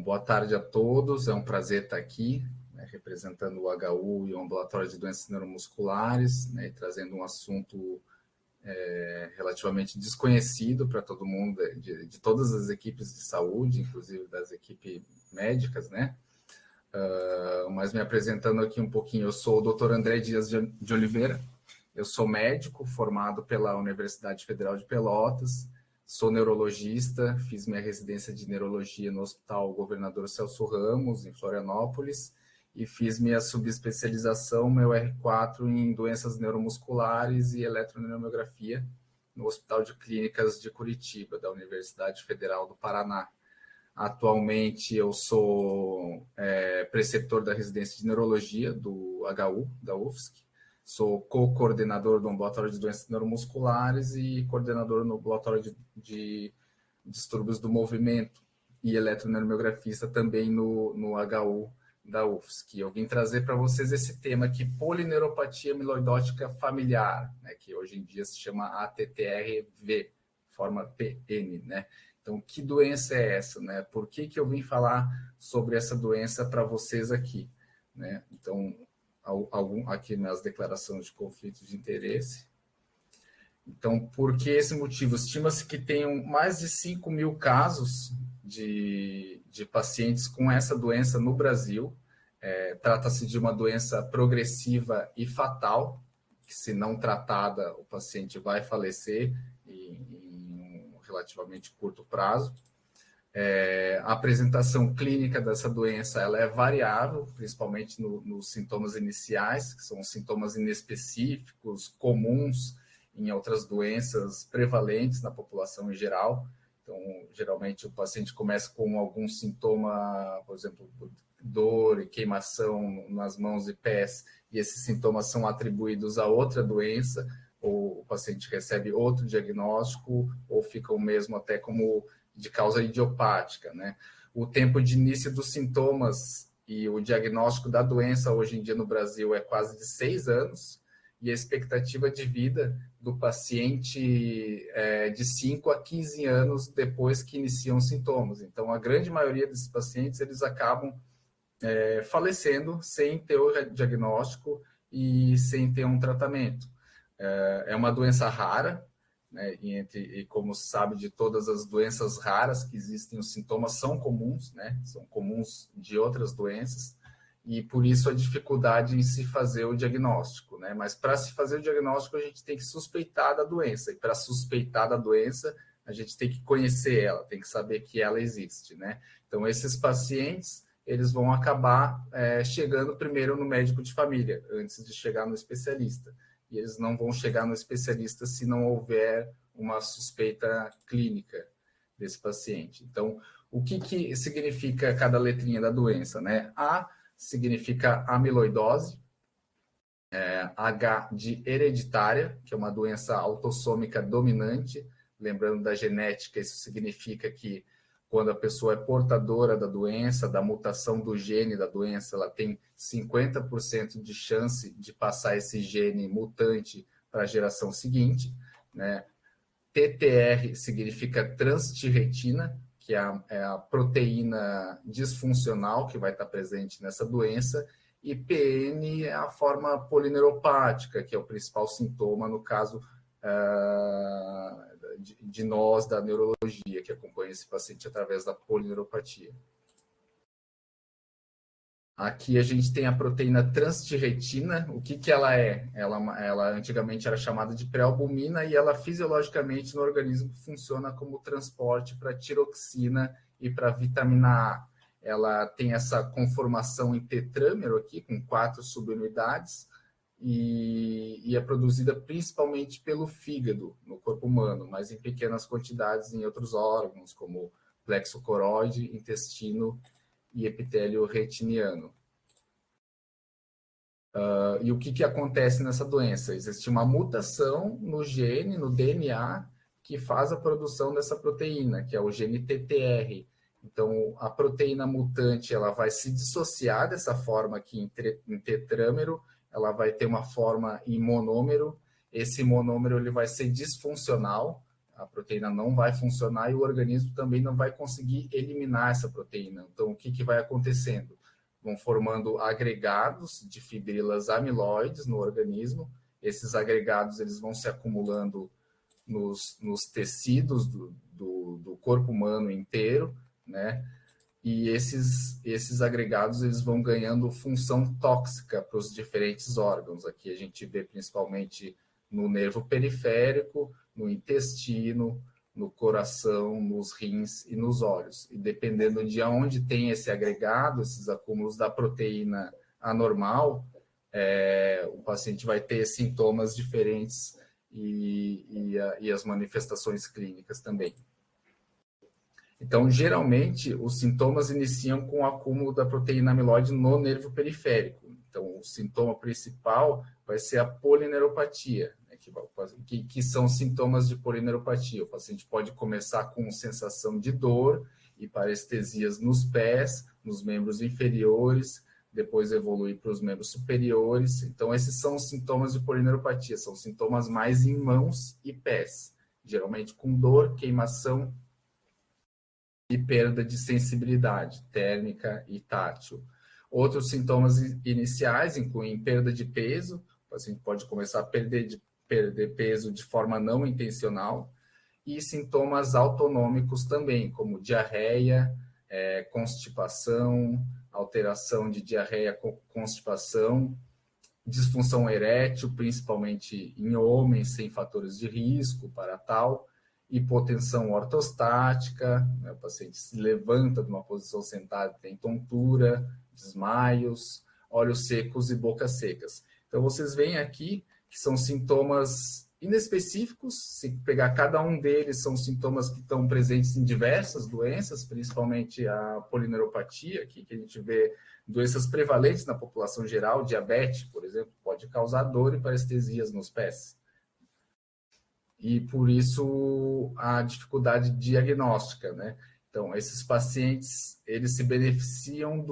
boa tarde a todos, é um prazer estar aqui, né, representando o HU e o Ambulatório de Doenças Neuromusculares, né, e trazendo um assunto relativamente desconhecido para todo mundo, de todas as equipes de saúde, inclusive das equipes médicas, né? Mas me apresentando aqui um pouquinho, eu sou o Dr. André Dias de Oliveira, eu sou médico formado pela Universidade Federal de Pelotas, sou neurologista, fiz minha residência de neurologia no Hospital Governador Celso Ramos, em Florianópolis, e fiz minha subespecialização, meu R4, em doenças neuromusculares e eletroneurografia, no Hospital de Clínicas de Curitiba, da Universidade Federal do Paraná. Atualmente eu sou preceptor da residência de neurologia do HU, da UFSC, sou co-coordenador do ambulatório de doenças neuromusculares e coordenador no ambulatório de distúrbios do movimento e eletroneurografista também no HU da UFSC. Eu vim trazer para vocês esse tema aqui, polineuropatia amiloidótica familiar, né, que hoje em dia se chama ATTR-V, forma PN, né? Então, que doença é essa, né? Por que eu vim falar sobre essa doença para vocês aqui, né? Então, aqui nas declarações de conflito de interesse. Então, por que esse motivo? Estima-se que tenham mais de 5 mil casos de pacientes com essa doença no Brasil. Trata-se de uma doença progressiva e fatal, que se não tratada, o paciente vai falecer em um relativamente curto prazo. A apresentação clínica dessa doença ela é variável, principalmente nos sintomas iniciais, que são sintomas inespecíficos, comuns em outras doenças prevalentes na população em geral. Então, geralmente, o paciente começa com algum sintoma, por exemplo, dor e queimação nas mãos e pés, e esses sintomas são atribuídos a outra doença, ou o paciente recebe outro diagnóstico, ou ficam mesmo até como de causa idiopática, né? O tempo de início dos sintomas e o diagnóstico da doença hoje em dia no Brasil é quase de 6 anos, e a expectativa de vida do paciente é de 5 a 15 anos depois que iniciam os sintomas. Então, a grande maioria desses pacientes, eles acabam falecendo sem ter o diagnóstico e sem ter um tratamento. É uma doença rara, né, e como se sabe, de todas as doenças raras que existem, os sintomas são comuns, né, são comuns de outras doenças, e por isso a dificuldade em se fazer o diagnóstico, né? Mas para se fazer o diagnóstico, a gente tem que suspeitar da doença, e para suspeitar da doença, a gente tem que conhecer ela, tem que saber que ela existe, né? Então, esses pacientes, eles vão acabar chegando primeiro no médico de família, antes de chegar no especialista. E eles não vão chegar no especialista se não houver uma suspeita clínica desse paciente. Então, o que significa cada letrinha da doença, né? A significa amiloidose, H de hereditária, que é uma doença autossômica dominante. Lembrando da genética, isso significa que quando a pessoa é portadora da doença, da mutação do gene da doença, ela tem 50% de chance de passar esse gene mutante para a geração seguinte, né? TTR significa transtirretina, que é a proteína disfuncional que vai estar presente nessa doença, e PN é a forma polineuropática, que é o principal sintoma, no caso de nós, da neurologia, que acompanha esse paciente através da polineuropatia. Aqui a gente tem a proteína transtirretina. O que ela é? Ela antigamente era chamada de pré-albumina e ela fisiologicamente no organismo funciona como transporte para tiroxina e para vitamina A. Ela tem essa conformação em tetrâmero aqui, com 4 subunidades, e é produzida principalmente pelo fígado no corpo humano, mas em pequenas quantidades em outros órgãos, como plexo coroide, intestino e epitélio retiniano. E o que acontece nessa doença? Existe uma mutação no gene, no DNA, que faz a produção dessa proteína, que é o gene TTR. Então, a proteína mutante ela vai se dissociar dessa forma aqui em tetrâmero, ela vai ter uma forma em monômero. Esse monômero ele vai ser disfuncional, a proteína não vai funcionar e o organismo também não vai conseguir eliminar essa proteína. Então, o que vai acontecendo? Vão formando agregados de fibrilas amiloides no organismo. Esses agregados eles vão se acumulando nos tecidos do corpo humano inteiro, né? E esses agregados eles vão ganhando função tóxica para os diferentes órgãos. Aqui a gente vê principalmente no nervo periférico, no intestino, no coração, nos rins e nos olhos. E dependendo de onde tem esse agregado, esses acúmulos da proteína anormal, o paciente vai ter sintomas diferentes e as manifestações clínicas também. Então, geralmente, os sintomas iniciam com o acúmulo da proteína amiloide no nervo periférico. Então, o sintoma principal vai ser a polineuropatia, né, que são sintomas de polineuropatia. O paciente pode começar com sensação de dor e parestesias nos pés, nos membros inferiores, depois evoluir para os membros superiores. Então, esses são os sintomas de polineuropatia, são sintomas mais em mãos e pés, geralmente com dor, queimação e perda de sensibilidade térmica e tátil. Outros sintomas iniciais incluem perda de peso, o paciente pode começar a perder peso de forma não intencional, e sintomas autonômicos também, como diarreia, constipação, alteração de diarreia, constipação, disfunção erétil, principalmente em homens sem fatores de risco para tal, hipotensão ortostática, né, o paciente se levanta de uma posição sentada, tem tontura, desmaios, olhos secos e bocas secas. Então, vocês veem aqui que são sintomas inespecíficos, se pegar cada um deles, são sintomas que estão presentes em diversas doenças, principalmente a polineuropatia, aqui que a gente vê doenças prevalentes na população geral, diabetes, por exemplo, pode causar dor e parestesias nos pés. E por isso a dificuldade diagnóstica, né? Então, esses pacientes, eles se beneficiam de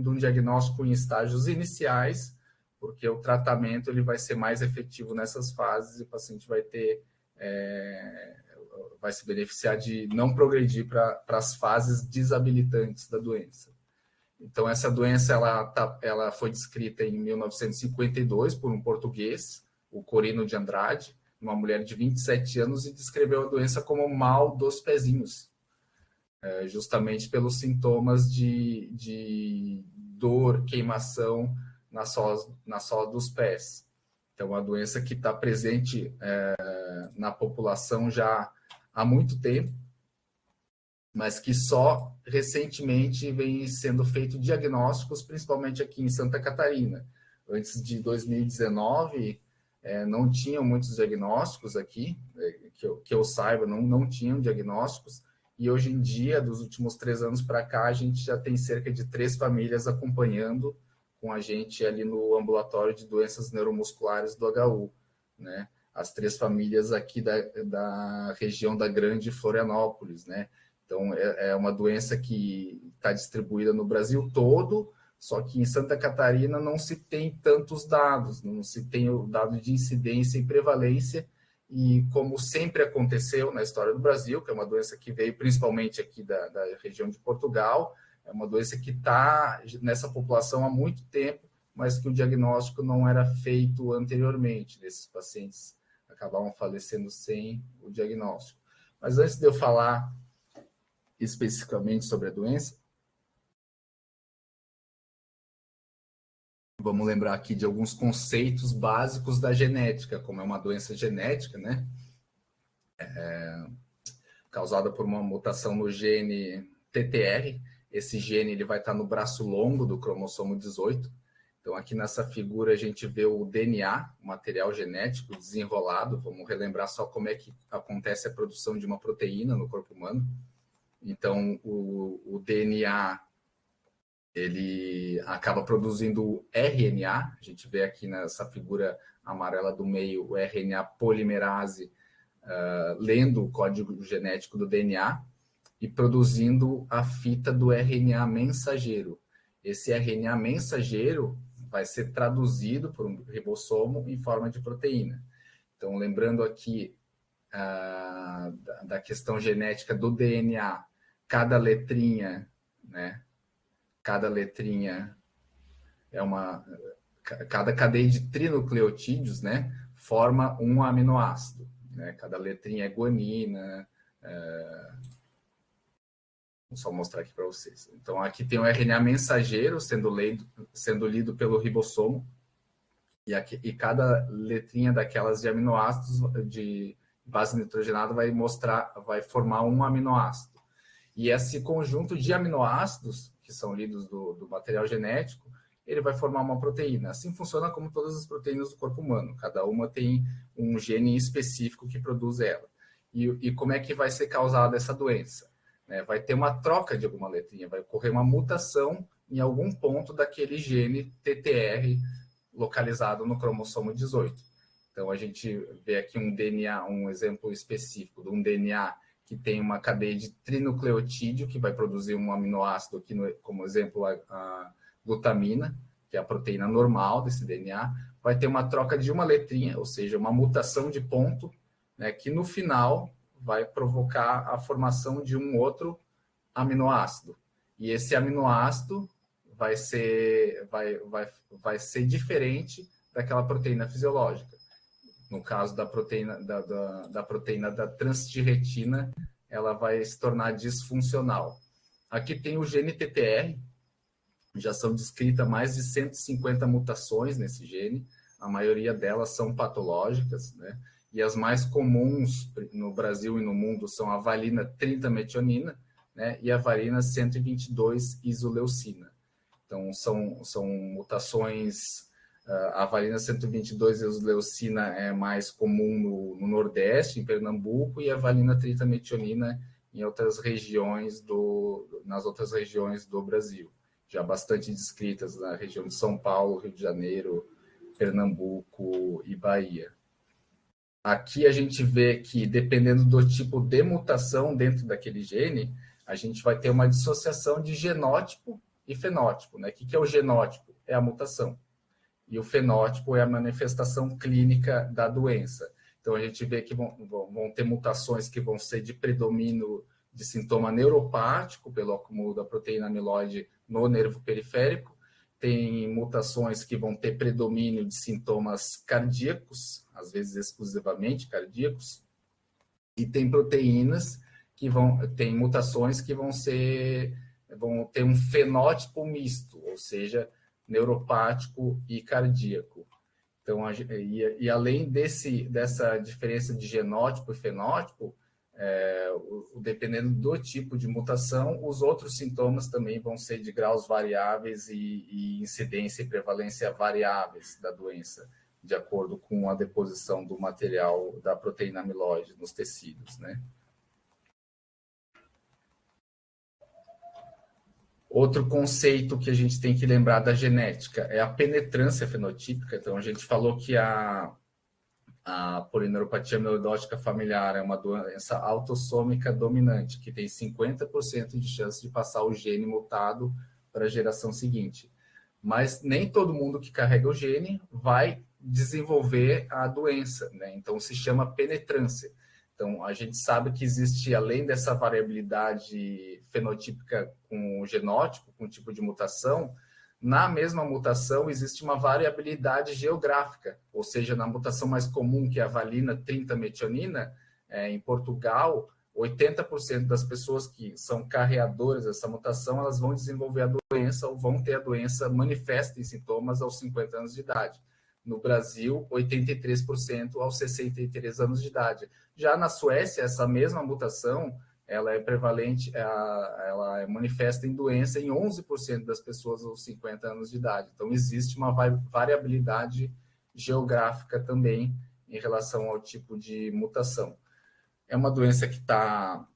um diagnóstico em estágios iniciais, porque o tratamento ele vai ser mais efetivo nessas fases e o paciente vai se beneficiar de não progredir para as fases desabilitantes da doença. Então, essa doença ela foi descrita em 1952 por um português, o Corino de Andrade, uma mulher de 27 anos, e descreveu a doença como mal dos pezinhos, justamente pelos sintomas de dor, queimação na sola dos pés. Então, uma doença que está presente na população já há muito tempo, mas que só recentemente vem sendo feito diagnósticos, principalmente aqui em Santa Catarina. Antes de 2019, não tinham muitos diagnósticos aqui, que eu saiba, não tinham diagnósticos, e hoje em dia, dos últimos 3 anos para cá, a gente já tem cerca de 3 famílias acompanhando com a gente ali no ambulatório de doenças neuromusculares do HU, né? As 3 famílias aqui da região da Grande Florianópolis, né? Então, é uma doença que está distribuída no Brasil todo, só que em Santa Catarina não se tem tantos dados, não se tem o dado de incidência e prevalência, e como sempre aconteceu na história do Brasil, que é uma doença que veio principalmente aqui da região de Portugal, é uma doença que está nessa população há muito tempo, mas que o diagnóstico não era feito anteriormente. Esses pacientes acabavam falecendo sem o diagnóstico. Mas antes de eu falar especificamente sobre a doença, vamos lembrar aqui de alguns conceitos básicos da genética, como é uma doença genética, né? Causada por uma mutação no gene TTR. Esse gene ele vai estar no braço longo do cromossomo 18. Então, aqui nessa figura, a gente vê o DNA, o material genético desenrolado. Vamos relembrar só como é que acontece a produção de uma proteína no corpo humano. Então, o DNA ele acaba produzindo o RNA. A gente vê aqui nessa figura amarela do meio o RNA polimerase lendo o código genético do DNA e produzindo a fita do RNA mensageiro. Esse RNA mensageiro vai ser traduzido por um ribossomo em forma de proteína. Então, lembrando aqui, da questão genética do DNA, cada letrinha, né? Cada letrinha é cada cadeia de trinucleotídeos, né? Forma um aminoácido, né? Cada letrinha é guanina. Vou só mostrar aqui para vocês. Então, aqui tem o RNA mensageiro sendo lido pelo ribossomo, e cada letrinha daquelas de aminoácidos de base nitrogenada vai formar um aminoácido. E esse conjunto de aminoácidos, que são lidos do material genético, ele vai formar uma proteína. Assim funciona como todas as proteínas do corpo humano. Cada uma tem um gene específico que produz ela. E como é que vai ser causada essa doença? Vai ter uma troca de alguma letrinha, vai ocorrer uma mutação em algum ponto daquele gene TTR localizado no cromossomo 18. Então, a gente vê aqui um DNA, um exemplo específico de um DNA que tem uma cadeia de trinucleotídeo, que vai produzir um aminoácido, aqui como exemplo a glutamina, que é a proteína normal desse DNA, vai ter uma troca de uma letrinha, ou seja, uma mutação de ponto, né, que no final vai provocar a formação de um outro aminoácido. E esse aminoácido vai ser diferente daquela proteína fisiológica. No caso da proteína da transtirretina, ela vai se tornar disfuncional. Aqui tem o gene TTR, já são descritas mais de 150 mutações nesse gene, a maioria delas são patológicas, né? E as mais comuns no Brasil e no mundo são a valina 30-metionina, né? E a valina 122-isoleucina. Então, são mutações. A valina 122-isoleucina é mais comum no Nordeste, em Pernambuco, e a valina 30-metionina em outras regiões nas outras regiões do Brasil, já bastante descritas na região de São Paulo, Rio de Janeiro, Pernambuco e Bahia. Aqui a gente vê que, dependendo do tipo de mutação dentro daquele gene, a gente vai ter uma dissociação de genótipo e fenótipo, né? O que é o genótipo? É a mutação. E o fenótipo é a manifestação clínica da doença. Então, a gente vê que vão ter mutações que vão ser de predomínio de sintoma neuropático, pelo acúmulo da proteína amiloide no nervo periférico. Tem mutações que vão ter predomínio de sintomas cardíacos, às vezes exclusivamente cardíacos. E tem proteínas tem mutações que vão ter um fenótipo misto, ou seja, neuropático e cardíaco. Então, além dessa diferença de genótipo e fenótipo, dependendo do tipo de mutação, os outros sintomas também vão ser de graus variáveis e incidência e prevalência variáveis da doença, de acordo com a deposição do material da proteína amiloide nos tecidos, né? Outro conceito que a gente tem que lembrar da genética é a penetrância fenotípica. Então, a gente falou que a polineuropatia amiloidótica familiar é uma doença autossômica dominante, que tem 50% de chance de passar o gene mutado para a geração seguinte. Mas nem todo mundo que carrega o gene vai desenvolver a doença, né? Então, se chama penetrância. Então, a gente sabe que existe, além dessa variabilidade fenotípica com o genótipo, com o tipo de mutação, na mesma mutação existe uma variabilidade geográfica, ou seja, na mutação mais comum, que é a valina 30-metionina, em Portugal, 80% das pessoas que são carreadoras dessa mutação, elas vão desenvolver a doença ou vão ter a doença manifesta em sintomas aos 50 anos de idade. No Brasil, 83% aos 63 anos de idade. Já na Suécia, essa mesma mutação, ela é prevalente, ela é manifesta em doença em 11% das pessoas aos 50 anos de idade. Então, existe uma variabilidade geográfica também em relação ao tipo de mutação. É uma doença que está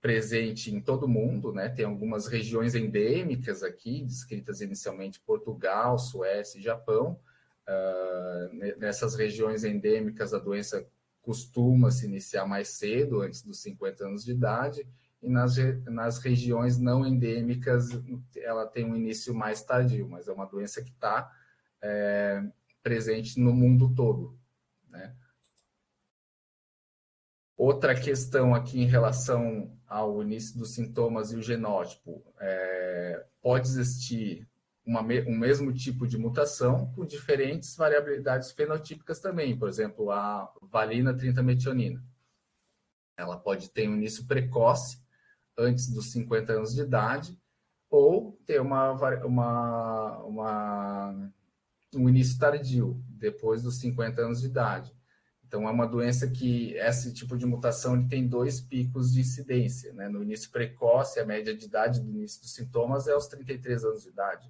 presente em todo o mundo, né? Tem algumas regiões endêmicas aqui, descritas inicialmente Portugal, Suécia e Japão. Nessas regiões endêmicas, a doença costuma se iniciar mais cedo, antes dos 50 anos de idade, e nas regiões não endêmicas, ela tem um início mais tardio, mas é uma doença que está presente no mundo todo, né? Outra questão aqui em relação ao início dos sintomas e o genótipo, pode existir um mesmo tipo de mutação com diferentes variabilidades fenotípicas também. Por exemplo, a valina 30-metionina. Ela pode ter um início precoce, antes dos 50 anos de idade, ou ter um início tardio, depois dos 50 anos de idade. Então, é uma doença que esse tipo de mutação ele tem 2 picos de incidência. Né? No início precoce, a média de idade do início dos sintomas é aos 33 anos de idade.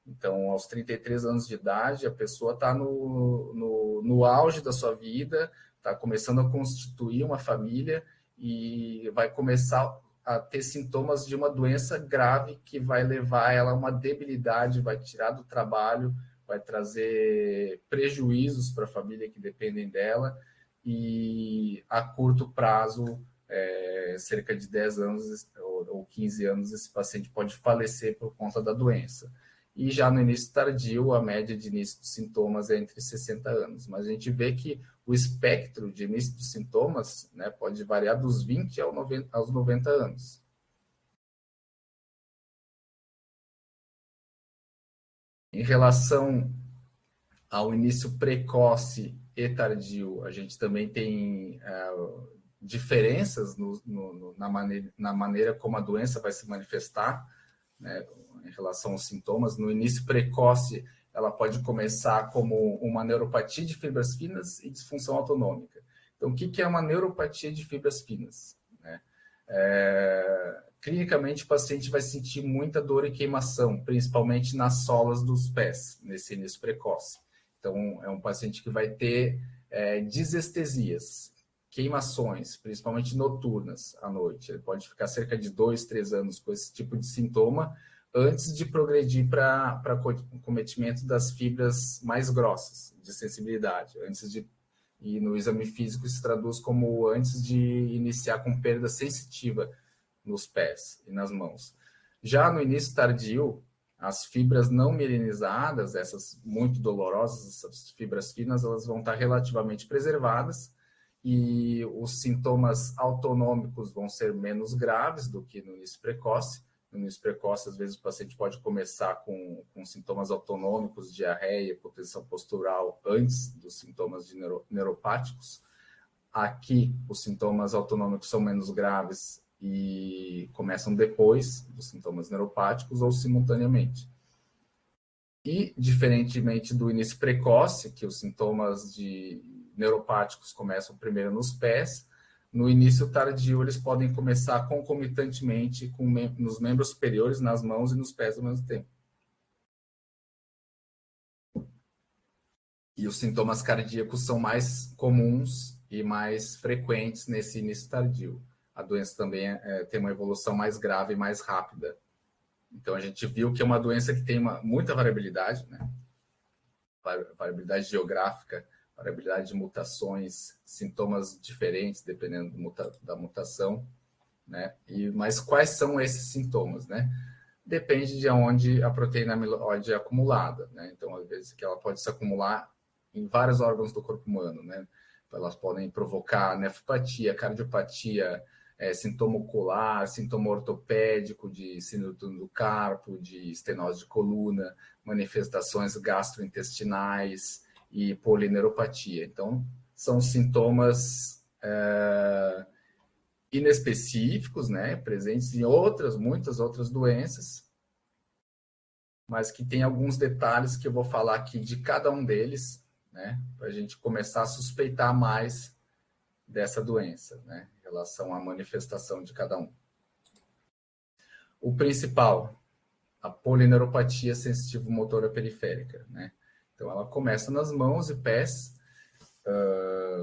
Então, aos 33 anos de idade, a pessoa está no auge da sua vida, está começando a constituir uma família e vai começar a ter sintomas de uma doença grave que vai levar ela a uma debilidade, vai tirar do trabalho, vai trazer prejuízos para a família que dependem dela e a curto prazo, cerca de 10 anos ou 15 anos, esse paciente pode falecer por conta da doença. E já no início tardio, a média de início dos sintomas é entre 60 anos. Mas a gente vê que o espectro de início dos sintomas, né, pode variar dos 20 aos 90 anos. Em relação ao início precoce e tardio, a gente também tem diferenças na maneira como a doença vai se manifestar, né, em relação aos sintomas. No início precoce, ela pode começar como uma neuropatia de fibras finas e disfunção autonômica. Então, o que é uma neuropatia de fibras finas? Né? Clinicamente, o paciente vai sentir muita dor e queimação, principalmente nas solas dos pés, nesse início precoce. Então, é um paciente que vai ter disestesias, queimações, principalmente noturnas à noite. Ele pode ficar cerca de 2, 3 anos com esse tipo de sintoma, antes de progredir para o cometimento das fibras mais grossas, de sensibilidade. E no exame físico se traduz como antes de iniciar com perda sensitiva nos pés e nas mãos. Já no início tardio, as fibras não mielinizadas, essas muito dolorosas, essas fibras finas, elas vão estar relativamente preservadas, e os sintomas autonômicos vão ser menos graves do que no início precoce. No início precoce, às vezes o paciente pode começar com sintomas autonômicos, diarreia, hipotensão postural, antes dos sintomas de neuropáticos. Aqui, os sintomas autonômicos são menos graves e começam depois dos sintomas neuropáticos ou simultaneamente. E, diferentemente do início precoce, que os sintomas neuropáticos começam primeiro nos pés, no início tardio eles podem começar concomitantemente nos membros superiores, nas mãos e nos pés ao mesmo tempo. E os sintomas cardíacos são mais comuns e mais frequentes nesse início tardio. A doença também tem uma evolução mais grave e mais rápida. Então, a gente viu que é uma doença que tem muita variabilidade, né? Variabilidade geográfica, variabilidade de mutações, sintomas diferentes dependendo da mutação, né? Mas quais são esses sintomas, né? Depende de onde a proteína amiloide é acumulada, né? Então, às vezes, que ela pode se acumular em vários órgãos do corpo humano, né? Então, elas podem provocar nefropatia, cardiopatia, sintoma ocular, sintoma ortopédico de síndrome do carpo, de estenose de coluna, manifestações gastrointestinais e polineuropatia. Então, são sintomas inespecíficos, né, presentes em muitas outras doenças, mas que tem alguns detalhes que eu vou falar aqui de cada um deles, né, para a gente começar a suspeitar mais dessa doença, né, em relação à manifestação de cada um. O principal, a polineuropatia sensitivo-motora periférica, né? Então, ela começa nas mãos e pés,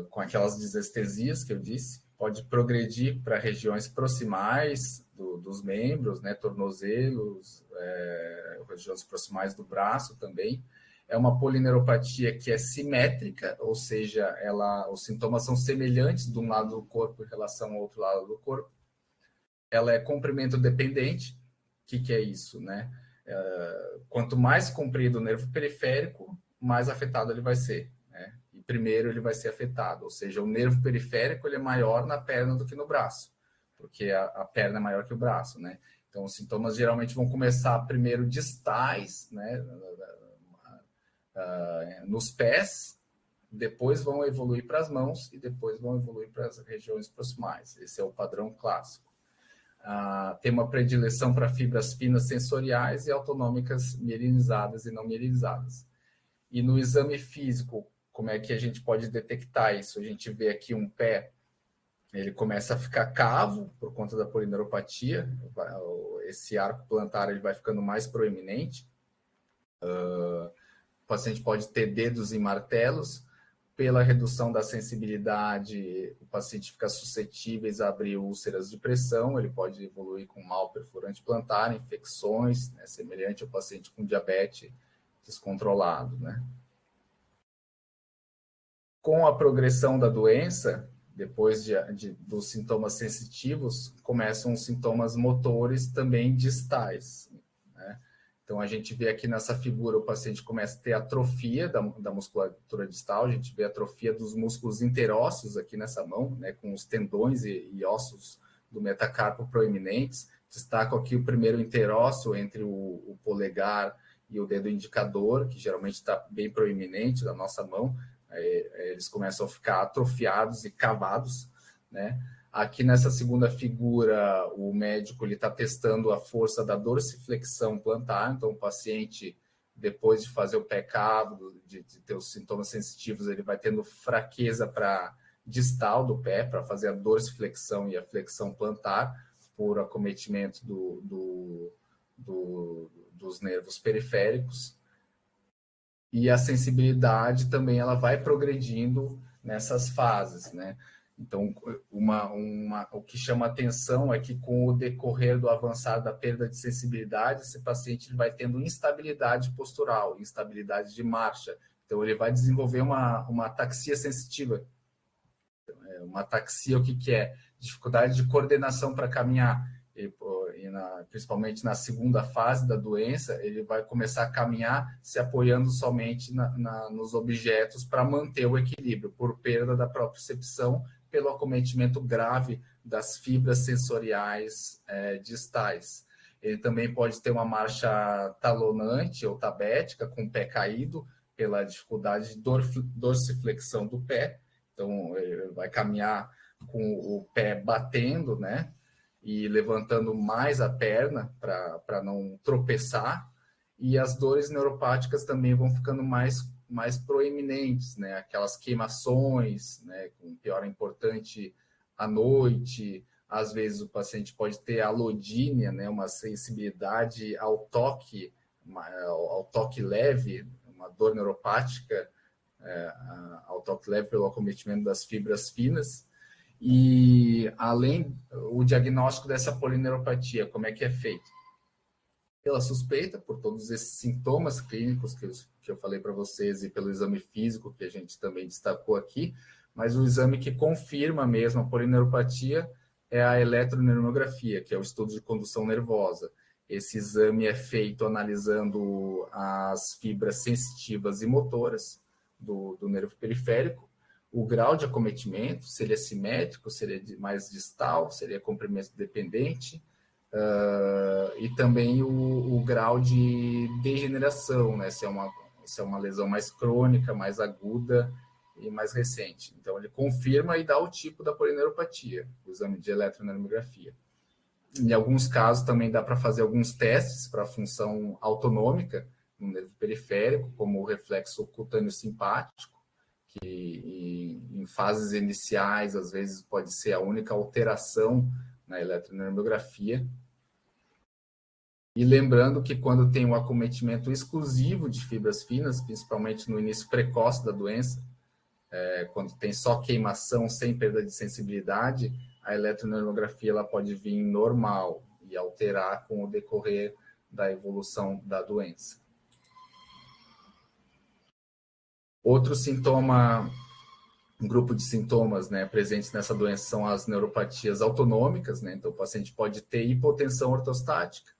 com aquelas disestesias que eu disse, pode progredir para regiões proximais dos membros, né, tornozelos, regiões proximais do braço também. É uma polineuropatia que é simétrica, ou seja, os sintomas são semelhantes de um lado do corpo em relação ao outro lado do corpo. Ela é comprimento dependente. O que é isso, né? Quanto mais comprido o nervo periférico, mais afetado ele vai ser, né? E primeiro ele vai ser afetado, ou seja, o nervo periférico ele é maior na perna do que no braço, porque a perna é maior que o braço, né? Então, os sintomas geralmente vão começar primeiro distais, né, nos pés, depois vão evoluir para as mãos e depois vão evoluir para as regiões proximais. Esse é o padrão clássico. Tem uma predileção para fibras finas sensoriais e autonômicas mielinizadas e não mielinizadas. E no exame físico, como é que a gente pode detectar isso? A gente vê aqui um pé, ele começa a ficar cavo por conta da polineuropatia, esse arco plantar ele vai ficando mais proeminente. O paciente pode ter dedos em martelos. Pela redução da sensibilidade, o paciente fica suscetível a abrir úlceras de pressão, ele pode evoluir com mal perfurante plantar, infecções, né, semelhante ao paciente com diabetes descontrolado, né? Com a progressão da doença, depois dos sintomas sensitivos, começam os sintomas motores também distais, né? Então, a gente vê aqui nessa figura, o paciente começa a ter atrofia da musculatura distal, a gente vê atrofia dos músculos interósseos aqui nessa mão, né, com os tendões e ossos do metacarpo proeminentes. Destaco aqui o primeiro interósseo entre o polegar e o dedo indicador, que geralmente está bem proeminente da nossa mão. Eles começam a ficar atrofiados e cavados, né? Aqui nessa segunda figura, o médico está testando a força da dorsiflexão plantar. Então, o paciente, depois de fazer o pé cavo, de ter os sintomas sensitivos, ele vai tendo fraqueza para distal do pé, para fazer a dorsiflexão e a flexão plantar, por acometimento dos nervos periféricos. E a sensibilidade também ela vai progredindo nessas fases, né? Então, o que chama atenção é que com o decorrer do avançar da perda de sensibilidade, esse paciente vai tendo instabilidade postural, instabilidade de marcha. Então, ele vai desenvolver uma ataxia sensitiva. Uma ataxia, o que é? Dificuldade de coordenação para caminhar. Principalmente na segunda fase da doença, ele vai começar a caminhar se apoiando somente nos objetos para manter o equilíbrio, por perda da propriocepção, pelo acometimento grave das fibras sensoriais distais. Ele também pode ter uma marcha talonante ou tabética, com o pé caído, pela dificuldade de dorsiflexão do pé. Então, ele vai caminhar com o pé batendo, né? E levantando mais a perna para não tropeçar. E as dores neuropáticas também vão ficando mais proeminentes, né? Aquelas queimações, né? Com piora importante à noite. Às vezes o paciente pode ter alodínia, né? Uma sensibilidade ao toque leve, uma dor neuropática ao toque leve pelo acometimento das fibras finas. E além o diagnóstico dessa polineuropatia, como é que é feito? Pela suspeita, por todos esses sintomas clínicos que eu falei para vocês e pelo exame físico que a gente também destacou aqui, mas o exame que confirma mesmo a polineuropatia é a eletroneuromiografia, que é o estudo de condução nervosa. Esse exame é feito analisando as fibras sensitivas e motoras do nervo periférico, o grau de acometimento, se ele é simétrico, se ele é mais distal, se ele é comprimento dependente, e também o grau de degeneração, né? Se é uma lesão mais crônica, mais aguda e mais recente. Então, ele confirma e dá o tipo da polineuropatia, o exame de eletroneuromiografia. Em alguns casos, também dá para fazer alguns testes para a função autonômica no nervo periférico, como o reflexo cutâneo simpático, que em fases iniciais, às vezes, pode ser a única alteração na eletroneuromiografia. E lembrando que quando tem um acometimento exclusivo de fibras finas, principalmente no início precoce da doença, quando tem só queimação sem perda de sensibilidade, a eletroneuromiografia ela pode vir normal e alterar com o decorrer da evolução da doença. Outro sintoma, um grupo de sintomas, né, presentes nessa doença são as neuropatias autonômicas, né? Então o paciente pode ter hipotensão ortostática,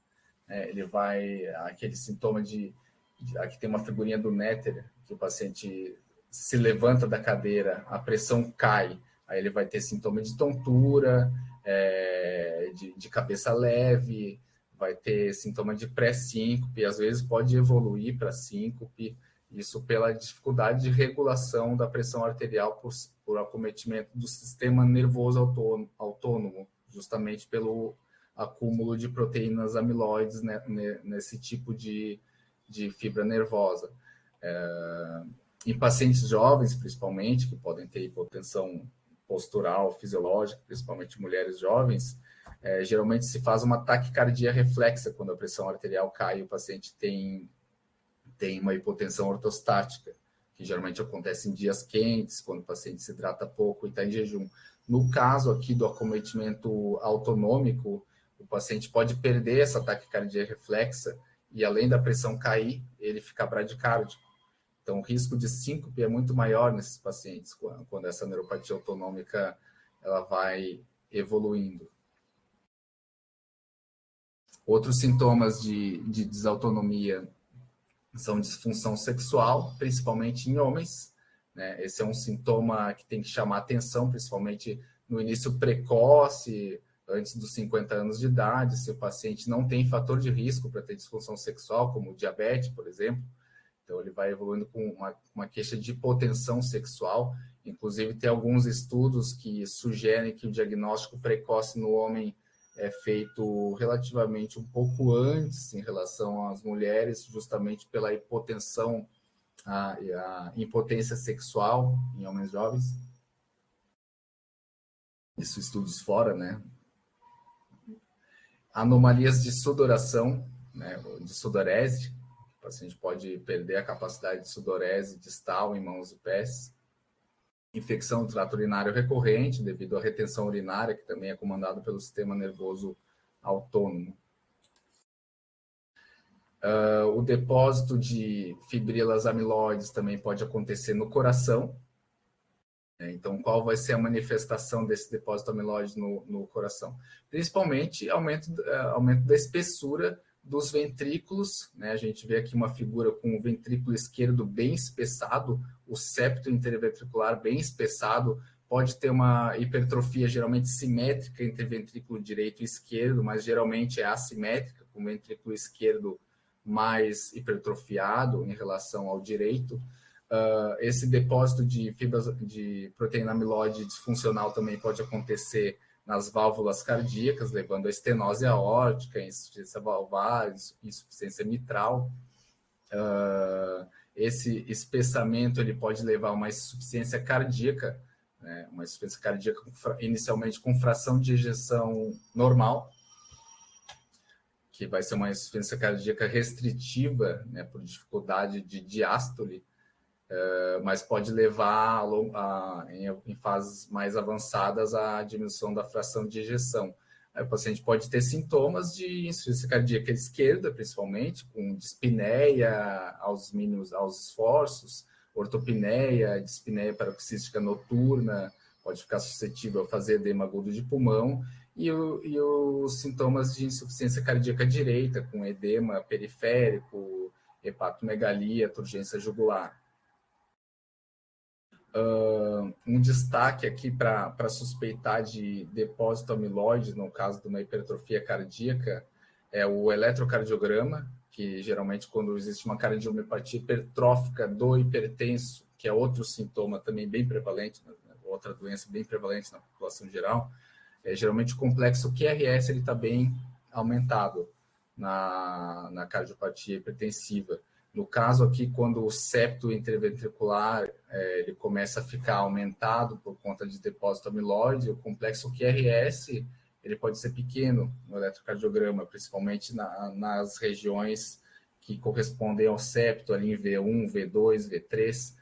ele vai, aquele sintoma aqui tem uma figurinha do Netter, que o paciente se levanta da cadeira, a pressão cai, aí ele vai ter sintoma de tontura, de cabeça leve, vai ter sintoma de pré-síncope, às vezes pode evoluir para síncope, isso pela dificuldade de regulação da pressão arterial por acometimento do sistema nervoso autônomo, justamente pelo acúmulo de proteínas amiloides, né, nesse tipo de fibra nervosa. Em pacientes jovens, principalmente, que podem ter hipotensão postural, fisiológica, principalmente mulheres jovens, geralmente se faz uma taquicardia reflexa quando a pressão arterial cai e o paciente tem uma hipotensão ortostática, que geralmente acontece em dias quentes, quando o paciente se hidrata pouco e está em jejum. No caso aqui do acometimento autonômico, o paciente pode perder essa taquicardia reflexa e, além da pressão cair, ele fica bradicárdico. Então, o risco de síncope é muito maior nesses pacientes, quando essa neuropatia autonômica ela vai evoluindo. Outros sintomas de desautonomia são disfunção sexual, principalmente em homens, né? Esse é um sintoma que tem que chamar atenção, principalmente no início precoce, antes dos 50 anos de idade, se o paciente não tem fator de risco para ter disfunção sexual, como diabetes, por exemplo. Então, ele vai evoluindo com uma queixa de hipotensão sexual. Inclusive, tem alguns estudos que sugerem que o diagnóstico precoce no homem é feito relativamente um pouco antes em relação às mulheres, justamente pela hipotensão, a impotência sexual em homens jovens. Isso estudos fora, né? Anomalias de sudoração, né? De sudorese. O paciente pode perder a capacidade de sudorese distal em mãos e pés. Infecção do trato urinário recorrente, devido à retenção urinária, que também é comandado pelo sistema nervoso autônomo. O depósito de fibrilas amiloides também pode acontecer no coração. Então, qual vai ser a manifestação desse depósito amiloide no coração? Principalmente aumento da espessura dos ventrículos, né? A gente vê aqui uma figura com o ventrículo esquerdo bem espessado, o septo interventricular bem espessado, pode ter uma hipertrofia geralmente simétrica entre ventrículo direito e esquerdo, mas geralmente é assimétrica, com o ventrículo esquerdo mais hipertrofiado em relação ao direito. Esse depósito de fibras de proteína amiloide disfuncional também pode acontecer nas válvulas cardíacas, levando a estenose aórtica, insuficiência valvar, insuficiência mitral. Esse espessamento ele pode levar a uma insuficiência cardíaca, né? Uma insuficiência cardíaca inicialmente com fração de ejeção normal, que vai ser uma insuficiência cardíaca restritiva, né, por dificuldade de diástole, mas pode levar em fases mais avançadas à diminuição da fração de ejeção. Aí o paciente pode ter sintomas de insuficiência cardíaca esquerda, principalmente, com dispneia aos mínimos, aos esforços, ortopneia, dispneia paroxística noturna, pode ficar suscetível a fazer edema agudo de pulmão, e os sintomas de insuficiência cardíaca direita, com edema periférico, hepatomegalia, turgência jugular. Um destaque aqui para suspeitar de depósito amiloide, no caso de uma hipertrofia cardíaca, é o eletrocardiograma, que geralmente quando existe uma cardiomiopatia hipertrófica do hipertenso, que é outro sintoma também bem prevalente, outra doença bem prevalente na população geral, geralmente o complexo QRS está bem aumentado na cardiopatia hipertensiva. No caso aqui, quando o septo interventricular ele começa a ficar aumentado por conta de depósito amiloide, o complexo QRS ele pode ser pequeno no eletrocardiograma, principalmente nas regiões que correspondem ao septo, ali em V1, V2, V3.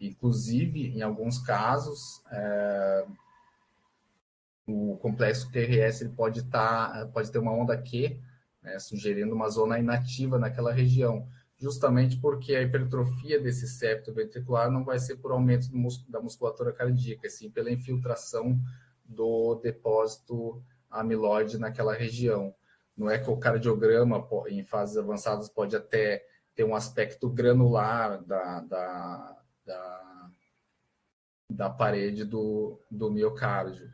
Inclusive, em alguns casos, o complexo QRS ele pode ter uma onda Q, né, sugerindo uma zona inativa naquela região, justamente porque a hipertrofia desse septo ventricular não vai ser por aumento da musculatura cardíaca, sim pela infiltração do depósito amiloide naquela região. No ecocardiograma, em fases avançadas, pode até ter um aspecto granular da parede do miocárdio.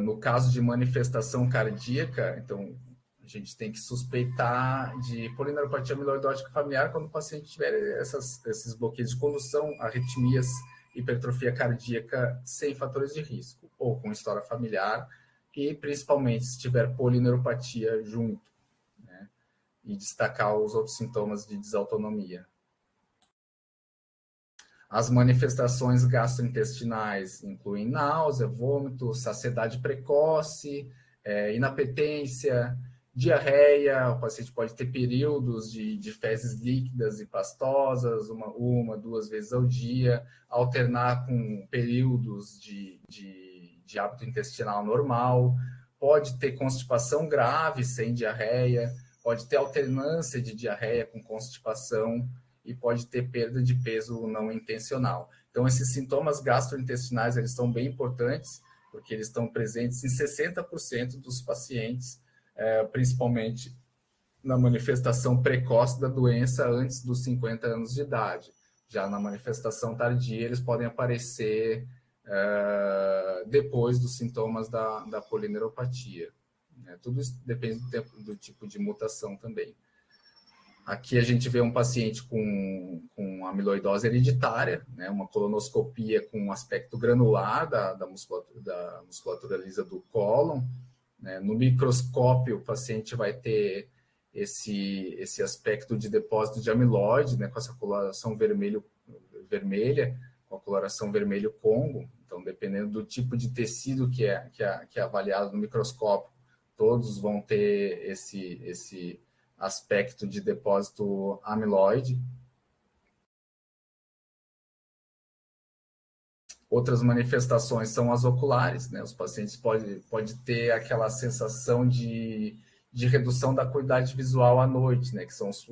No caso de manifestação cardíaca, então, a gente tem que suspeitar de polineuropatia amiloidótica familiar quando o paciente tiver esses bloqueios de condução, arritmias, hipertrofia cardíaca sem fatores de risco, ou com história familiar, e principalmente se tiver polineuropatia junto, né? E destacar os outros sintomas de desautonomia. As manifestações gastrointestinais incluem náusea, vômito, saciedade precoce, inapetência, diarreia. O paciente pode ter períodos de fezes líquidas e pastosas, uma, duas vezes ao dia, alternar com períodos de hábito intestinal normal. Pode ter constipação grave sem diarreia, pode ter alternância de diarreia com constipação, e pode ter perda de peso não intencional. Então, esses sintomas gastrointestinais, eles são bem importantes, porque eles estão presentes em 60% dos pacientes, principalmente na manifestação precoce da doença antes dos 50 anos de idade. Já na manifestação tardia, eles podem aparecer depois dos sintomas da polineuropatia. Tudo isso depende do tipo de mutação também. Aqui a gente vê um paciente com amiloidose hereditária, né, uma colonoscopia com aspecto granular da musculatura lisa do cólon. Né. No microscópio, o paciente vai ter esse aspecto de depósito de amiloide, né, com essa coloração vermelha, com a coloração vermelho Congo. Então, dependendo do tipo de tecido que é avaliado no microscópio, todos vão ter esse aspecto de depósito amiloide. Outras manifestações são as oculares, né? Os pacientes podem ter aquela sensação de redução da acuidade visual à noite, né? Que são os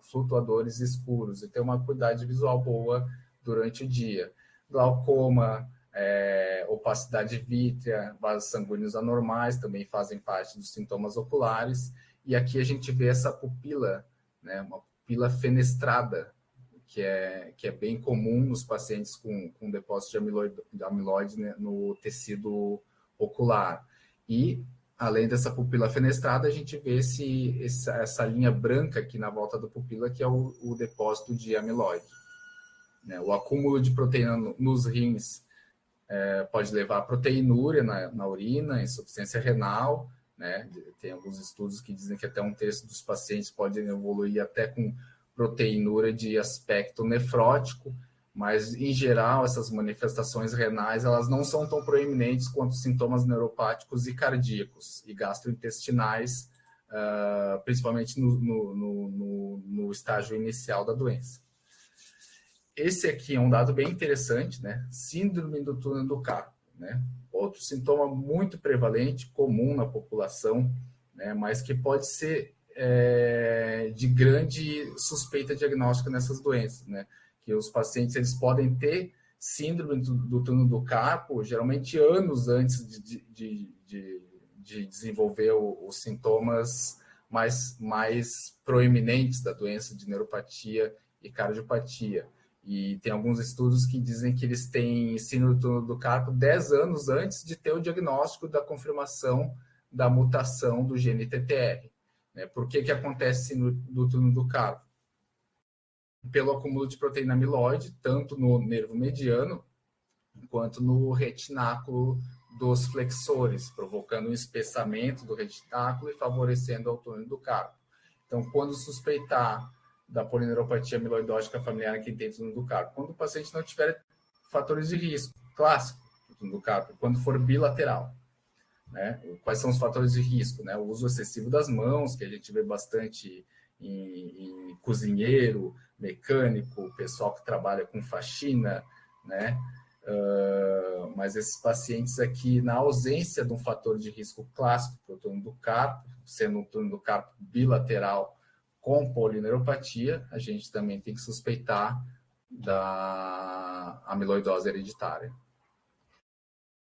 flutuadores escuros, e ter uma acuidade visual boa durante o dia. Glaucoma, opacidade vítrea, vasos sanguíneos anormais também fazem parte dos sintomas oculares. E aqui a gente vê essa pupila, né, uma pupila fenestrada, que é bem comum nos pacientes com depósito de amiloide, né, no tecido ocular. E, além dessa pupila fenestrada, a gente vê essa linha branca aqui na volta da pupila, que é o depósito de amiloide. Né, o acúmulo de proteína nos rins pode levar a proteinúria na urina, insuficiência renal. Né? Tem alguns estudos que dizem que até um terço dos pacientes podem evoluir até com proteinúria de aspecto nefrótico, mas, em geral, essas manifestações renais elas não são tão proeminentes quanto sintomas neuropáticos e cardíacos e gastrointestinais, principalmente no estágio inicial da doença. Esse aqui é um dado bem interessante, né? Síndrome do túnel do carpo, né? Outro sintoma muito prevalente, comum na população, né, mas que pode ser de grande suspeita diagnóstica nessas doenças, né? Que os pacientes eles podem ter síndrome do túnel do carpo, geralmente anos antes de desenvolver os sintomas mais proeminentes da doença de neuropatia e cardiopatia. E tem alguns estudos que dizem que eles têm síndrome do túnel do carpo 10 anos antes de ter o diagnóstico da confirmação da mutação do gene TTR. Né? Por que acontece síndrome do túnel do carpo? Pelo acúmulo de proteína amiloide, tanto no nervo mediano quanto no retináculo dos flexores, provocando um espessamento do retináculo e favorecendo o túnel do carpo. Então, quando suspeitar da polineuropatia amiloidótica familiar que tem túnel do carpo, quando o paciente não tiver fatores de risco, clássico do túnel do carpo, quando for bilateral. Né? Quais são os fatores de risco? Né? O uso excessivo das mãos, que a gente vê bastante em cozinheiro, mecânico, pessoal que trabalha com faxina, né? Mas esses pacientes aqui, na ausência de um fator de risco clássico para o túnel do carpo, sendo um túnel do carpo bilateral com polineuropatia, a gente também tem que suspeitar da amiloidose hereditária.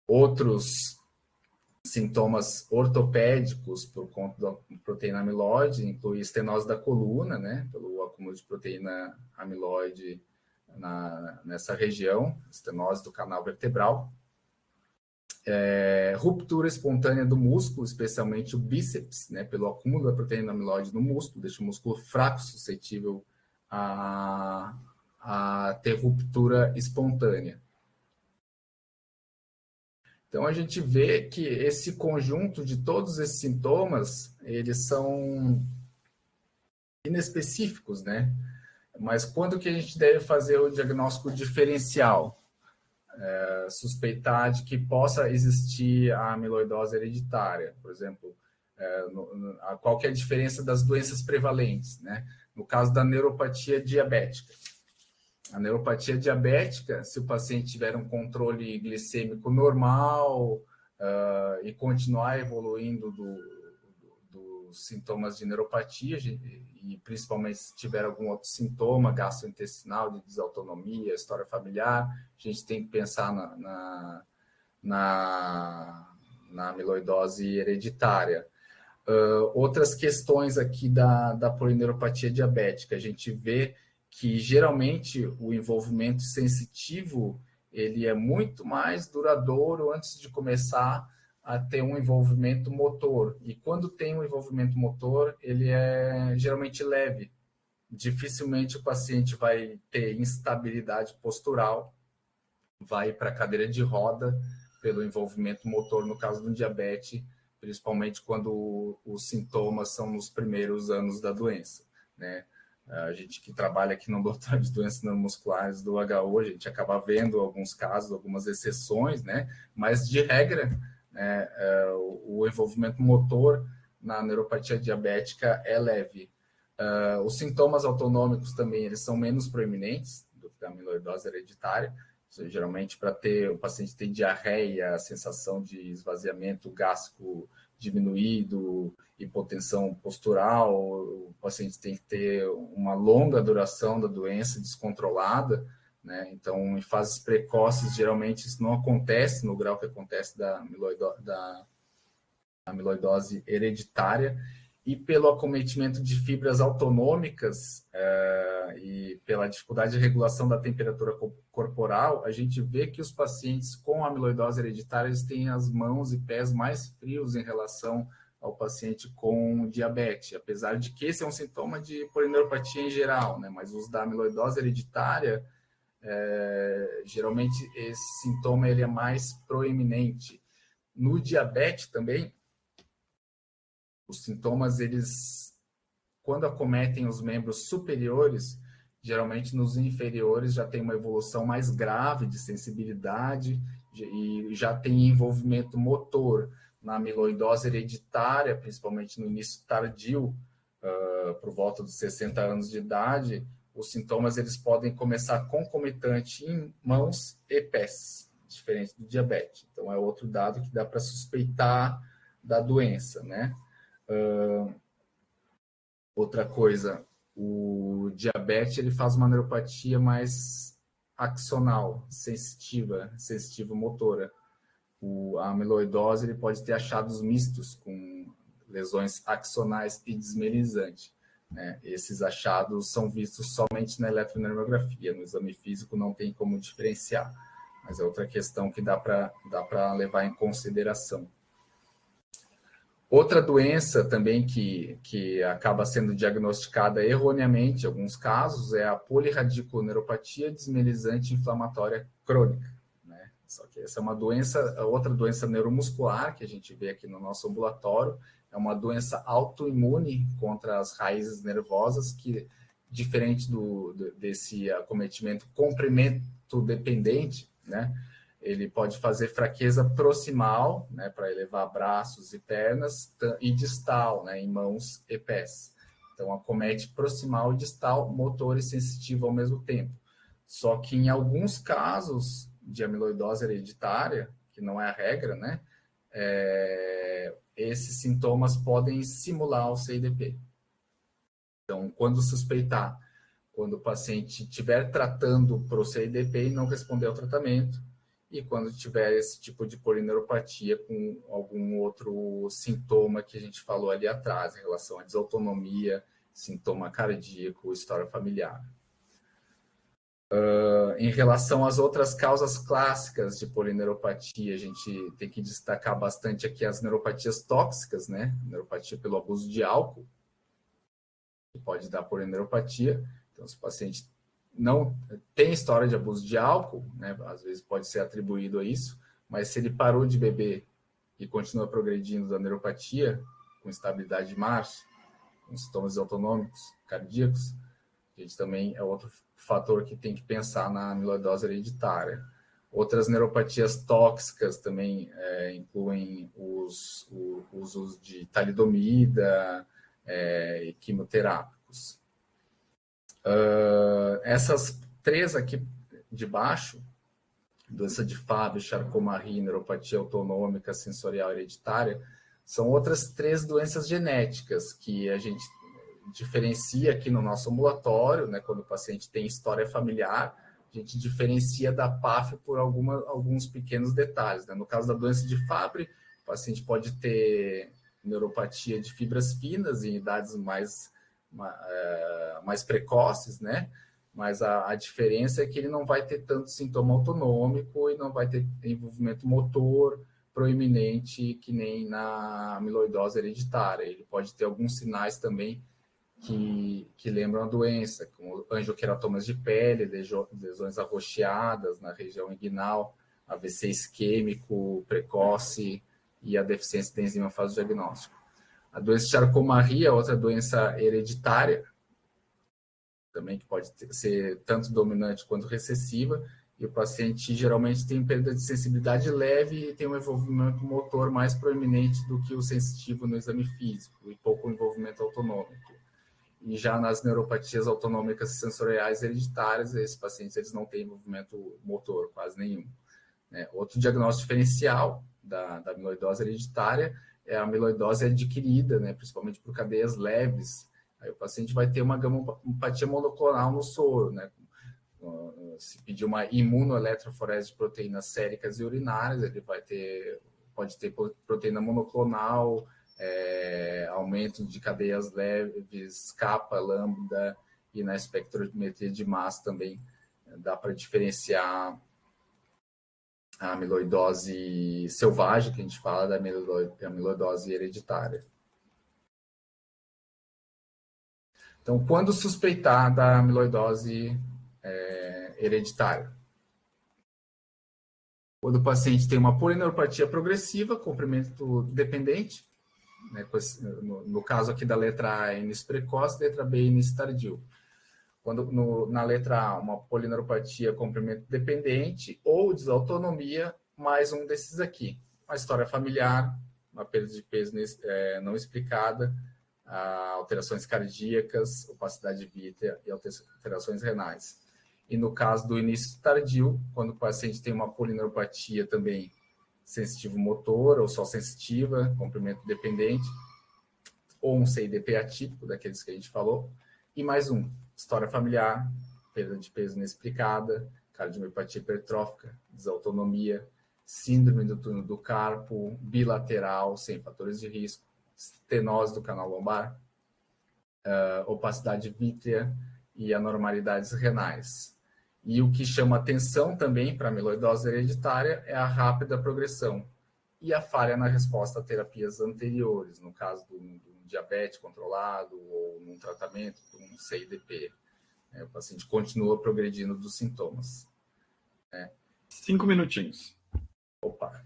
Outros sintomas ortopédicos por conta da proteína amiloide incluem estenose da coluna, né, pelo acúmulo de proteína amiloide nessa região, estenose do canal vertebral. Ruptura espontânea do músculo, especialmente o bíceps, né, pelo acúmulo da proteína amiloide no músculo, deixa o músculo fraco, suscetível a ter ruptura espontânea. Então, a gente vê que esse conjunto de todos esses sintomas, eles são inespecíficos, né? Mas quando que a gente deve fazer o diagnóstico diferencial? Suspeitar de que possa existir a amiloidose hereditária, por exemplo, qual que é a diferença das doenças prevalentes, né? No caso da neuropatia diabética. A neuropatia diabética, se o paciente tiver um controle glicêmico normal e continuar evoluindo dos sintomas de neuropatia, e principalmente se tiver algum outro sintoma gastrointestinal, de desautonomia, história familiar, a gente tem que pensar na amiloidose hereditária. Outras questões aqui da polineuropatia diabética, a gente vê que geralmente o envolvimento sensitivo ele é muito mais duradouro antes de começar a ter um envolvimento motor. E quando tem um envolvimento motor, ele é geralmente leve. Dificilmente o paciente vai ter instabilidade postural, vai para a cadeira de roda pelo envolvimento motor, no caso do diabetes, principalmente quando os sintomas são nos primeiros anos da doença, né? A gente que trabalha aqui no laboratório de doenças neuromusculares do HU, a gente acaba vendo alguns casos, algumas exceções, né? Mas, de regra, né, o envolvimento motor na neuropatia diabética é leve. Os sintomas autonômicos também, eles são menos proeminentes do que da amiloidose hereditária. Geralmente, para ter o paciente ter diarreia, a sensação de esvaziamento gástrico diminuído, hipotensão postural, o paciente tem que ter uma longa duração da doença descontrolada, né? Então, em fases precoces, geralmente isso não acontece no grau que acontece da amiloidose hereditária, e pelo acometimento de fibras autonômicas e pela dificuldade de regulação da temperatura corporal, a gente vê que os pacientes com amiloidose hereditária eles têm as mãos e pés mais frios em relação ao paciente com diabetes, apesar de que esse é um sintoma de polineuropatia em geral, né? Mas os da amiloidose hereditária, geralmente esse sintoma ele é mais proeminente. No diabetes também, os sintomas, eles, quando acometem os membros superiores, geralmente nos inferiores já tem uma evolução mais grave de sensibilidade e já tem envolvimento motor. Na amiloidose hereditária, principalmente no início tardio, por volta dos 60 anos de idade, os sintomas eles podem começar concomitante em mãos e pés, diferente do diabetes. Então, é outro dado que dá para suspeitar da doença, né? Outra coisa, o diabetes ele faz uma neuropatia mais axonal, sensitiva motora. A amiloidose ele pode ter achados mistos com lesões axonais e desmielizante, né? Esses achados são vistos somente na eletroneurografia, no exame físico não tem como diferenciar, mas é outra questão que dá para levar em consideração. Outra doença também que acaba sendo diagnosticada erroneamente em alguns casos é a polirradiculoneuropatia desmielizante inflamatória crônica, né? Só que essa é uma doença, outra doença neuromuscular que a gente vê aqui no nosso ambulatório, é uma doença autoimune contra as raízes nervosas que, diferente desse acometimento comprimento dependente, né? Ele pode fazer fraqueza proximal, né, para elevar braços e pernas, e distal, né, em mãos e pés. Então, acomete proximal e distal, motor e sensitivo ao mesmo tempo. Só que em alguns casos de amiloidose hereditária, que não é a regra, né, esses sintomas podem simular o CIDP. Então, quando suspeitar, quando o paciente estiver tratando para o CIDP e não responder ao tratamento, e quando tiver esse tipo de polineuropatia com algum outro sintoma que a gente falou ali atrás, em relação à desautonomia, sintoma cardíaco, história familiar. Em relação às outras causas clássicas de polineuropatia, a gente tem que destacar bastante aqui as neuropatias tóxicas, né? Neuropatia pelo abuso de álcool, que pode dar polineuropatia. Então, se o paciente não tem história de abuso de álcool, né? Às vezes pode ser atribuído a isso, mas se ele parou de beber e continua progredindo da neuropatia, com estabilidade de marcha, com sintomas autonômicos, cardíacos, a gente também é outro fator que tem que pensar na amiloidose hereditária. Outras neuropatias tóxicas também incluem os usos de talidomida e quimioterápicos. Essas três aqui de baixo, doença de Fabry, Charcot-Marie, neuropatia autonômica sensorial hereditária, são outras três doenças genéticas que a gente diferencia aqui no nosso ambulatório, né, quando o paciente tem história familiar, a gente diferencia da PAF por alguns pequenos detalhes. Né? No caso da doença de Fabry, o paciente pode ter neuropatia de fibras finas em idades mais precoces, né? Mas a diferença é que ele não vai ter tanto sintoma autonômico e não vai ter envolvimento motor proeminente que nem na amiloidose hereditária. Ele pode ter alguns sinais também que lembram a doença, como angioqueratomas de pele, lesões arroxeadas na região inguinal, AVC isquêmico precoce e a deficiência da enzima faz o diagnóstico. A doença de Charcot-Marie é outra doença hereditária, também que pode ser tanto dominante quanto recessiva, e o paciente geralmente tem perda de sensibilidade leve e tem um envolvimento motor mais proeminente do que o sensitivo no exame físico, e pouco envolvimento autonômico. E já nas neuropatias autonômicas sensoriais hereditárias, esses pacientes eles não têm envolvimento motor, quase nenhum. Outro diagnóstico diferencial da amiloidose hereditária é a amiloidose adquirida, né, principalmente por cadeias leves. Aí o paciente vai ter uma gamopatia monoclonal no soro, né? Se pedir uma imunoeletroforese de proteínas séricas e urinárias, ele pode ter proteína monoclonal, aumento de cadeias leves, kappa, lambda, e na espectrometria de massa também dá para diferenciar a amiloidose selvagem, que a gente fala da amiloidose hereditária. Então, quando suspeitar da amiloidose hereditária? Quando o paciente tem uma polineuropatia progressiva, comprimento dependente, né, no caso aqui da letra A, início precoce, letra B, início tardio. Quando na letra A, uma polineuropatia comprimento dependente ou desautonomia, mais um desses aqui. Uma história familiar, uma perda de peso não explicada, alterações cardíacas, opacidade vítrea e alterações renais. E no caso do início tardio, quando o paciente tem uma polineuropatia também sensitivo motor ou só sensitiva, comprimento dependente, ou um CIDP atípico, daqueles que a gente falou, e mais um, história familiar, perda de peso inexplicada, cardiomiopatia hipertrófica, desautonomia, síndrome do túnel do carpo, bilateral, sem fatores de risco, estenose do canal lombar, opacidade vítrea e anormalidades renais. E o que chama atenção também para a amiloidose hereditária é a rápida progressão e a falha na resposta a terapias anteriores, no caso do diabetes controlado ou num tratamento com um CIDP. O paciente continua progredindo dos sintomas. 5 minutinhos. Opa!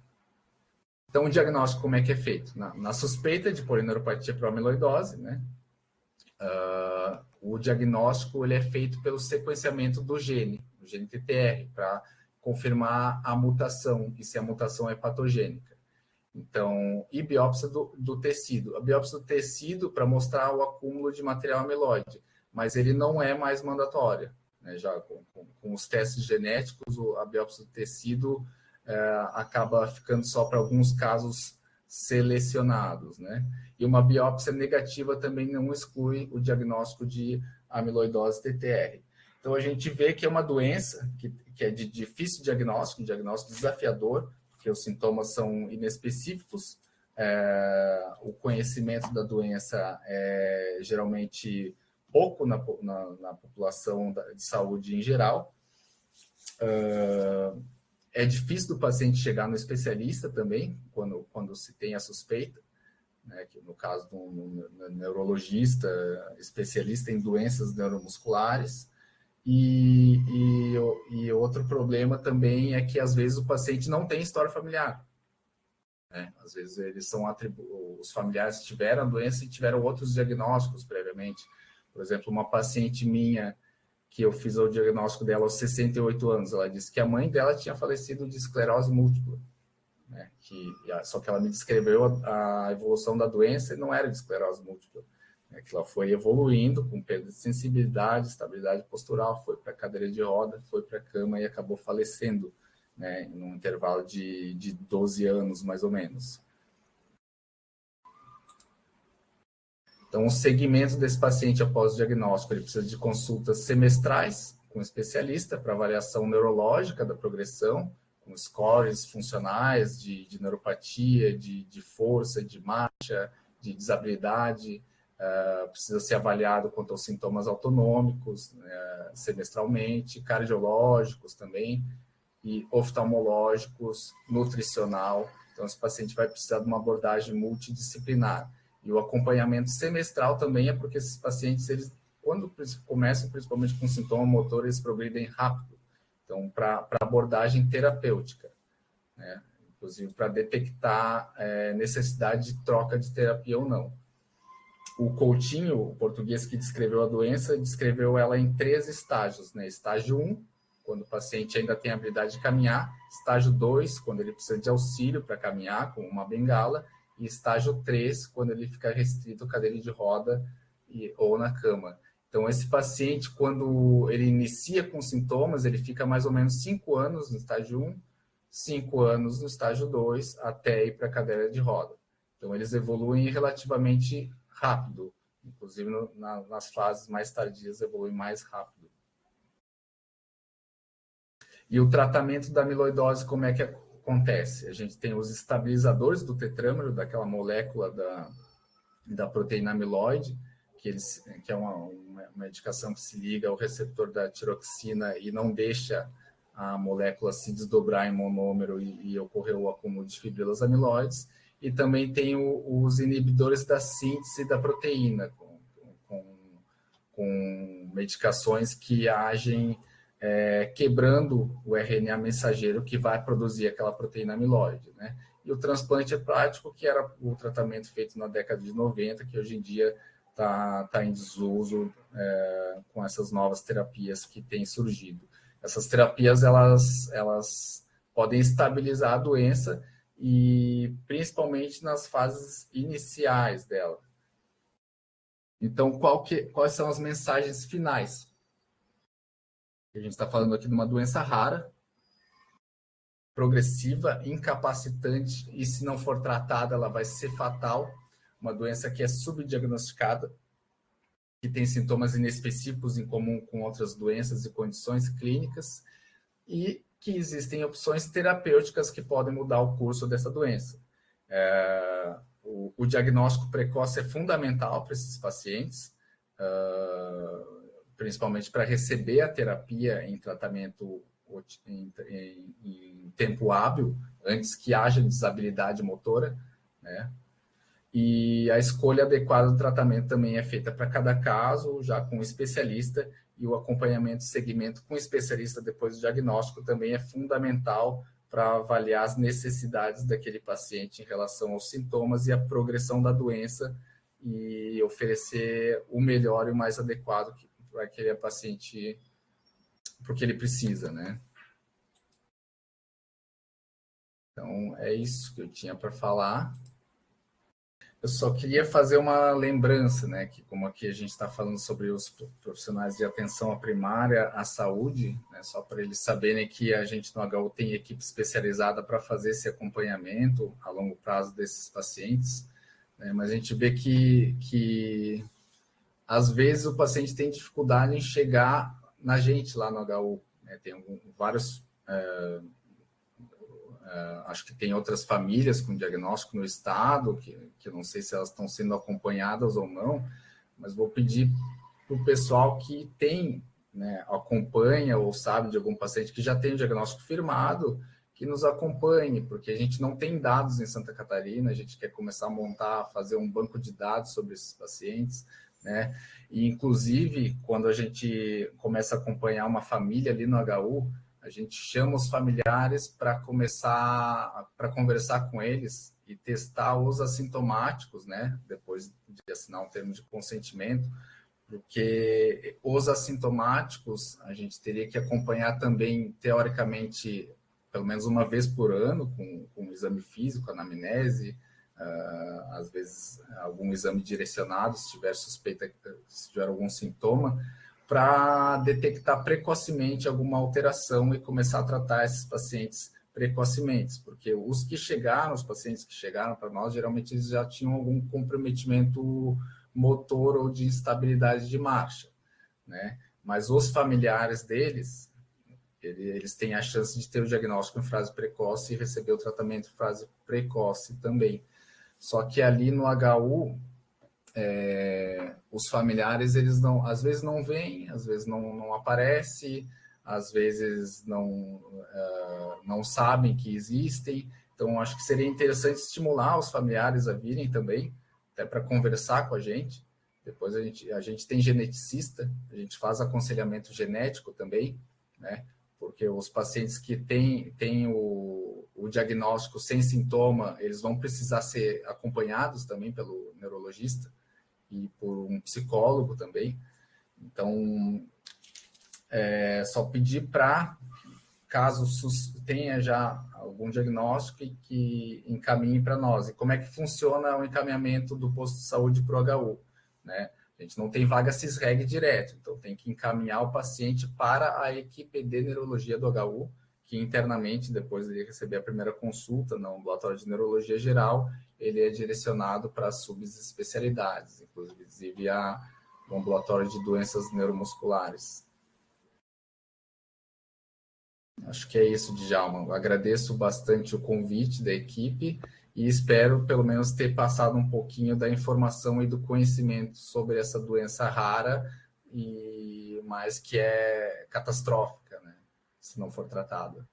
Então, o diagnóstico, como é que é feito? Na suspeita de polineuropatia proamiloidose, né? O diagnóstico ele é feito pelo sequenciamento do gene, o gene TTR, para confirmar a mutação e se a mutação é patogênica. Então, e biópsia do tecido. A biópsia do tecido para mostrar o acúmulo de material amiloide, mas ele não é mais mandatória. Né? Já com os testes genéticos, a biópsia do tecido acaba ficando só para alguns casos selecionados, né? E uma biópsia negativa também não exclui o diagnóstico de amiloidose TTR. Então, a gente vê que é uma doença que é de difícil diagnóstico, um diagnóstico desafiador, porque os sintomas são inespecíficos, o conhecimento da doença é geralmente pouco na população de saúde em geral, É difícil do paciente chegar no especialista também, quando se tem a suspeita, né, que no caso de um neurologista, especialista em doenças neuromusculares. E outro problema também é que, às vezes, o paciente não tem história familiar. Né? Às vezes, os familiares tiveram a doença e tiveram outros diagnósticos previamente. Por exemplo, uma paciente minha, que eu fiz o diagnóstico dela aos 68 anos, ela disse que a mãe dela tinha falecido de esclerose múltipla. Né? Só que ela me descreveu a evolução da doença e não era de esclerose múltipla. Né? Que ela foi evoluindo com perda de sensibilidade, estabilidade postural, foi para a cadeira de roda, foi para a cama e acabou falecendo, né? Em um intervalo de 12 anos, mais ou menos. Então, o segmento desse paciente após o diagnóstico, ele precisa de consultas semestrais com especialista para avaliação neurológica da progressão, com scores funcionais de neuropatia, de força, de marcha, de desabilidade. Precisa ser avaliado quanto aos sintomas autonômicos, semestralmente, cardiológicos também, e oftalmológicos, nutricional. Então, esse paciente vai precisar de uma abordagem multidisciplinar. E o acompanhamento semestral também é porque esses pacientes, eles, quando começam principalmente com sintoma motor, eles progridem rápido. Então, para abordagem terapêutica, né? Inclusive para detectar necessidade de troca de terapia ou não. O Coutinho, o português que descreveu a doença, descreveu ela em 3 estágios, né? Estágio 1, quando o paciente ainda tem a habilidade de caminhar. Estágio 2, quando ele precisa de auxílio para caminhar, com uma bengala. E estágio 3, quando ele fica restrito à cadeira de roda ou na cama. Então, esse paciente, quando ele inicia com sintomas, ele fica mais ou menos 5 anos no estágio 1, 5 anos no estágio 2, até ir para a cadeira de roda. Então, eles evoluem relativamente rápido. Inclusive, nas fases mais tardias, evoluem mais rápido. E o tratamento da amiloidose, como é que acontece? A gente tem os estabilizadores do tetrâmero, daquela molécula da proteína amiloide, que é uma medicação que se liga ao receptor da tiroxina e não deixa a molécula se desdobrar em monômero e ocorrer o acúmulo de fibrilas amiloides. E também tem os inibidores da síntese da proteína, com medicações que agem quebrando o RNA mensageiro que vai produzir aquela proteína amiloide, né? E o transplante hepático, que era o tratamento feito na década de 90, que hoje em dia está em desuso com essas novas terapias que têm surgido. Essas terapias, elas podem estabilizar a doença e principalmente nas fases iniciais dela. Então, quais são as mensagens finais? A gente está falando aqui de uma doença rara, progressiva, incapacitante, e se não for tratada, ela vai ser fatal. Uma doença que é subdiagnosticada, que tem sintomas inespecíficos em comum com outras doenças e condições clínicas, e que existem opções terapêuticas que podem mudar o curso dessa doença. O diagnóstico precoce é fundamental para esses pacientes, principalmente para receber a terapia em tratamento em tempo hábil, antes que haja desabilidade motora, né? E a escolha adequada do tratamento também é feita para cada caso, já com o especialista, e o acompanhamento e segmento com o especialista depois do diagnóstico também é fundamental para avaliar as necessidades daquele paciente em relação aos sintomas e a progressão da doença e oferecer o melhor e o mais adequado para aquele paciente, para o que ele precisa, né? Então, é isso que eu tinha para falar. Eu só queria fazer uma lembrança, né, que como aqui a gente está falando sobre os profissionais de atenção à primária, à saúde, né, só para eles saberem que a gente no HU tem equipe especializada para fazer esse acompanhamento a longo prazo desses pacientes, né, mas a gente vê que às vezes o paciente tem dificuldade em chegar na gente lá no HU, né, tem vários... acho que tem outras famílias com diagnóstico no estado, que eu não sei se elas estão sendo acompanhadas ou não, mas vou pedir para o pessoal que tem né, acompanha ou sabe de algum paciente que já tem o diagnóstico firmado, que nos acompanhe, porque a gente não tem dados em Santa Catarina, a gente quer começar a montar, fazer um banco de dados sobre esses pacientes, né? E, inclusive, quando a gente começa a acompanhar uma família ali no HU, a gente chama os familiares para conversar com eles e testar os assintomáticos, né? Depois de assinar um termo de consentimento, porque os assintomáticos a gente teria que acompanhar também, teoricamente, pelo menos uma vez por ano, com um exame físico, anamnese, às vezes algum exame direcionado, se tiver suspeita, se tiver algum sintoma, para detectar precocemente alguma alteração e começar a tratar esses pacientes precocemente, porque os pacientes que chegaram para nós, geralmente eles já tinham algum comprometimento motor ou de instabilidade de marcha, né? Mas os familiares deles, eles têm a chance de ter o diagnóstico em fase precoce e receber o tratamento em fase precoce também. Só que ali no HU, os familiares, eles não, às vezes não vêm, às vezes não aparece, às vezes não sabem que existem. Então, acho que seria interessante estimular os familiares a virem também, até para conversar com a gente. Depois a gente tem geneticista, a gente faz aconselhamento genético também, né? Porque os pacientes que têm o diagnóstico sem sintoma, eles vão precisar ser acompanhados também pelo neurologista e por um psicólogo também. Então, só pedir para, caso tenha já algum diagnóstico, que encaminhe para nós. E como é que funciona o encaminhamento do posto de saúde para o HU, né? A gente não tem vaga CISREG direto, então tem que encaminhar o paciente para a equipe de neurologia do HU, que internamente, depois de receber a primeira consulta no ambulatório de neurologia geral, ele é direcionado para as subespecialidades, inclusive o ambulatório de doenças neuromusculares. Acho que é isso, Djalma. Eu agradeço bastante o convite da equipe e espero, pelo menos, ter passado um pouquinho da informação e do conhecimento sobre essa doença rara, mas que é catastrófica, né, se não for tratada.